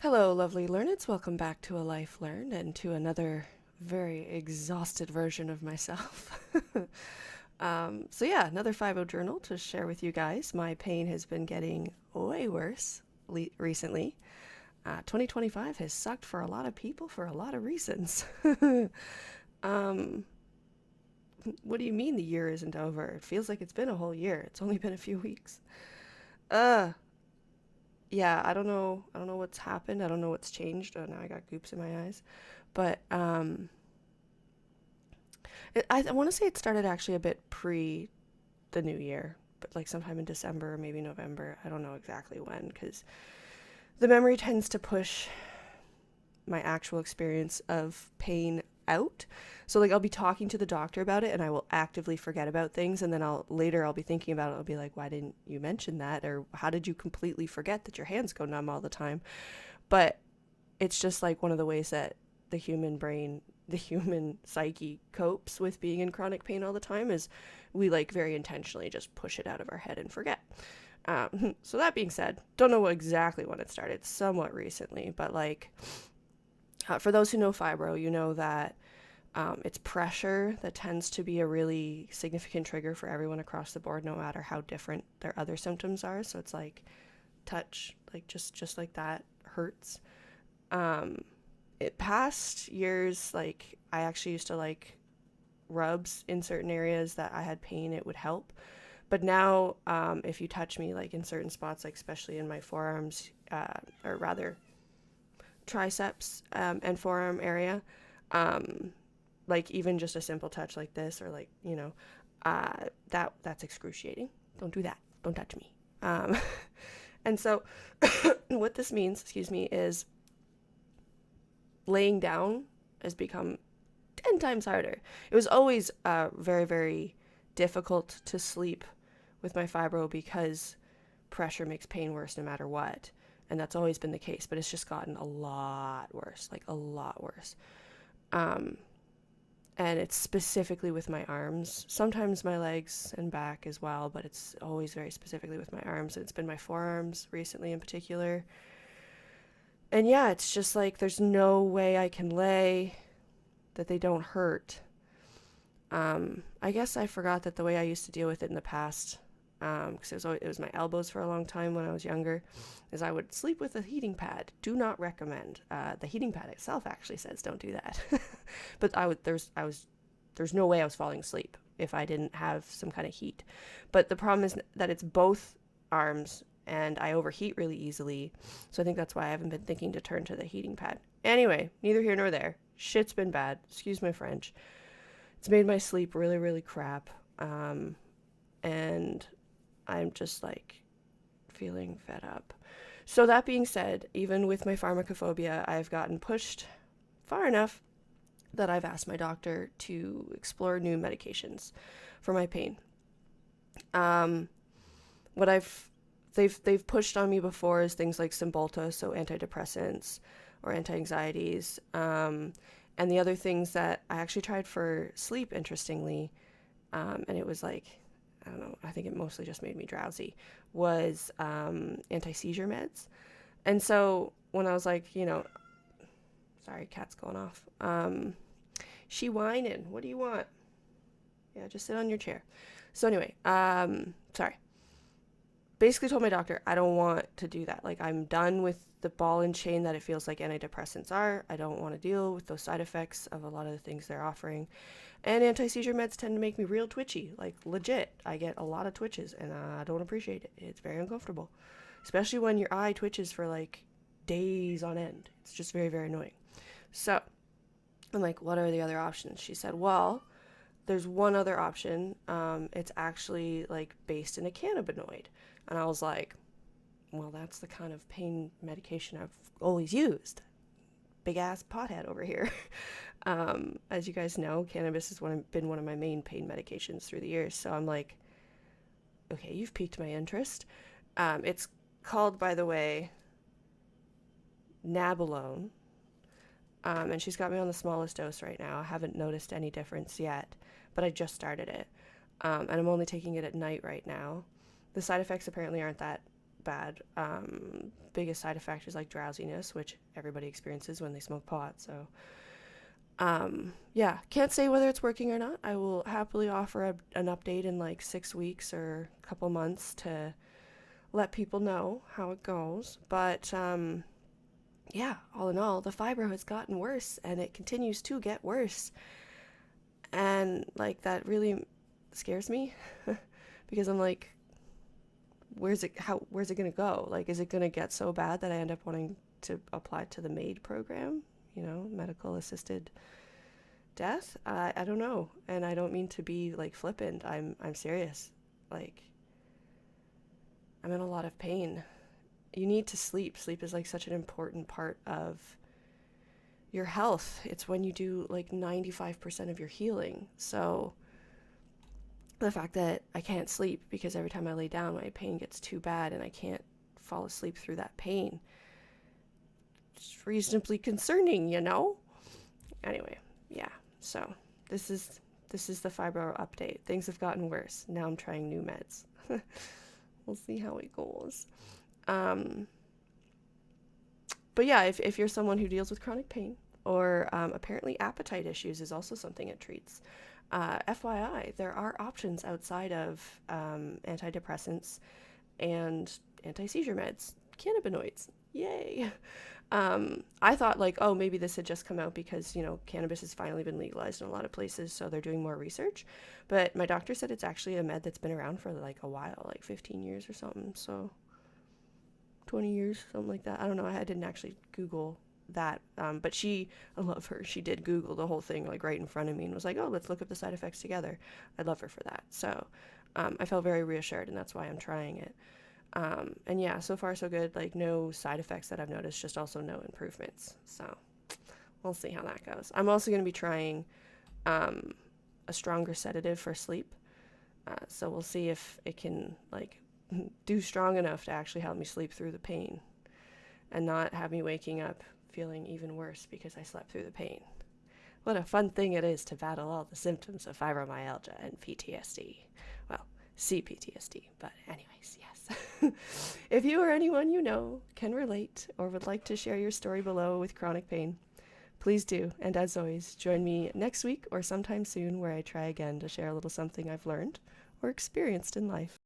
Hello, lovely learneds. Welcome back to A Life Learned and to another very exhausted version of myself. Another Fibro-Journal to share with you guys. My pain has been getting way worse recently. 2025 has sucked for a lot of people for a lot of reasons. um, what do you mean the year isn't over? It feels like it's been a whole year. It's only been a few weeks. Uh, yeah, I don't know. I don't know what's happened. I don't know what's changed. Oh, now I got goops in my eyes. But I want to say it started actually a bit pre the new year, but like sometime in December, maybe November. I don't know exactly when, because the memory tends to push my actual experience of pain out. So like I'll be talking to the doctor about it and I will actively forget about things, and then I'll be thinking about it. I'll be like, why didn't you mention that? Or how did you completely forget that your hands go numb all the time? But it's just like one of the ways that the human brain, the human psyche copes with being in chronic pain all the time is we like very intentionally just push it out of our head and forget. So that being said, don't know exactly when it started, somewhat recently, but like for those who know fibro, you know that it's pressure that tends to be a really significant trigger for everyone across the board, no matter how different their other symptoms are. So it's like touch, like just like that hurts. Um, it past years, like I actually used to like rubs in certain areas that I had pain, it would help. But now, if you touch me like in certain spots, like especially in my forearms, or rather triceps and forearm area, um, like even just a simple touch like this, or like that's excruciating. Don't do that. Don't touch me. And so, what this means, excuse me, is laying down has become 10 times harder. It was always very, very difficult to sleep with my fibro because pressure makes pain worse no matter what. And that's always been the case, but it's just gotten a lot worse, like a lot worse. Um, and it's specifically with my arms, sometimes my legs and back as well, but it's always very specifically with my arms. And it's been my forearms recently in particular. And yeah, it's just like there's no way I can lay that they don't hurt. I guess I forgot that the way I used to deal with it in the past, because it was my elbows for a long time when I was younger, is I would sleep with a heating pad. Do not recommend. The heating pad itself actually says don't do that, but there's no way I was falling asleep if I didn't have some kind of heat. But the problem is that it's both arms and I overheat really easily, so I think that's why I haven't been thinking to turn to the heating pad. Anyway, neither here nor there. Shit's been bad. Excuse my French. It's made my sleep really, really crap. And I'm just like feeling fed up. So, that being said, even with my pharmacophobia, I've gotten pushed far enough that I've asked my doctor to explore new medications for my pain. Um, what they've pushed on me before is things like Cymbalta, so antidepressants or anti-anxieties. And the other things that I actually tried for sleep, interestingly, and it was like, I don't know, I think it mostly just made me drowsy, was anti-seizure meds. And so when I was like, sorry, cat's going off. She whining. What do you want? Yeah, just sit on your chair. So anyway, sorry. Basically told my doctor I don't want to do that. Like I'm done with the ball and chain that it feels like antidepressants are. I don't want to deal with those side effects of a lot of the things they're offering. And anti-seizure meds tend to make me real twitchy, like legit. I get a lot of twitches and I don't appreciate it. It's very uncomfortable, especially when your eye twitches for like days on end. It's just very, very annoying. So I'm like, what are the other options? She said, well, there's one other option. It's actually like based in a cannabinoid. And I was like, well, that's the kind of pain medication I've always used. Big ass pothead over here. As you guys know, cannabis has been one of my main pain medications through the years. So I'm like, okay, you've piqued my interest. It's called, by the way, Nabilone. And she's got me on the smallest dose right now. I haven't noticed any difference yet, but I just started it. And I'm only taking it at night right now. The side effects apparently aren't that bad. Biggest side effect is like drowsiness, which everybody experiences when they smoke pot. So, yeah, can't say whether it's working or not. I will happily offer an update in like 6 weeks or a couple months to let people know how it goes. But, yeah, all in all, the fibro has gotten worse and it continues to get worse. And like that really scares me because I'm like, where's it going to go? Like, is it going to get so bad that I end up wanting to apply to the MAID program, medical assisted death? I don't know. And I don't mean to be like flippant. I'm serious. Like, I'm in a lot of pain. You need to sleep. Sleep is like such an important part of your health. It's when you do like 95% of your healing. So the fact that I can't sleep because every time I lay down, my pain gets too bad and I can't fall asleep through that pain, it's reasonably concerning, Anyway, yeah. So this is the fibro update. Things have gotten worse. Now I'm trying new meds. We'll see how it goes. But yeah, if you're someone who deals with chronic pain, or apparently appetite issues is also something it treats. FYI, there are options outside of antidepressants and anti-seizure meds, cannabinoids. Yay! I thought like, oh, maybe this had just come out because, cannabis has finally been legalized in a lot of places, so they're doing more research. But my doctor said it's actually a med that's been around for like a while, like 15 years or something. So 20 years, something like that. I don't know. I didn't actually Google that. But I love her. She did Google the whole thing like right in front of me and was like, oh, let's look up the side effects together. I love her for that. So I felt very reassured, and that's why I'm trying it. And yeah, so far so good. Like no side effects that I've noticed, just also no improvements. So we'll see how that goes. I'm also going to be trying a stronger sedative for sleep. So we'll see if it can like do strong enough to actually help me sleep through the pain and not have me waking up feeling even worse because I slept through the pain. What a fun thing it is to battle all the symptoms of fibromyalgia and PTSD. Well, CPTSD, but anyways, yes. If you or anyone you know can relate or would like to share your story below with chronic pain, please do. And as always, join me next week or sometime soon where I try again to share a little something I've learned or experienced in life.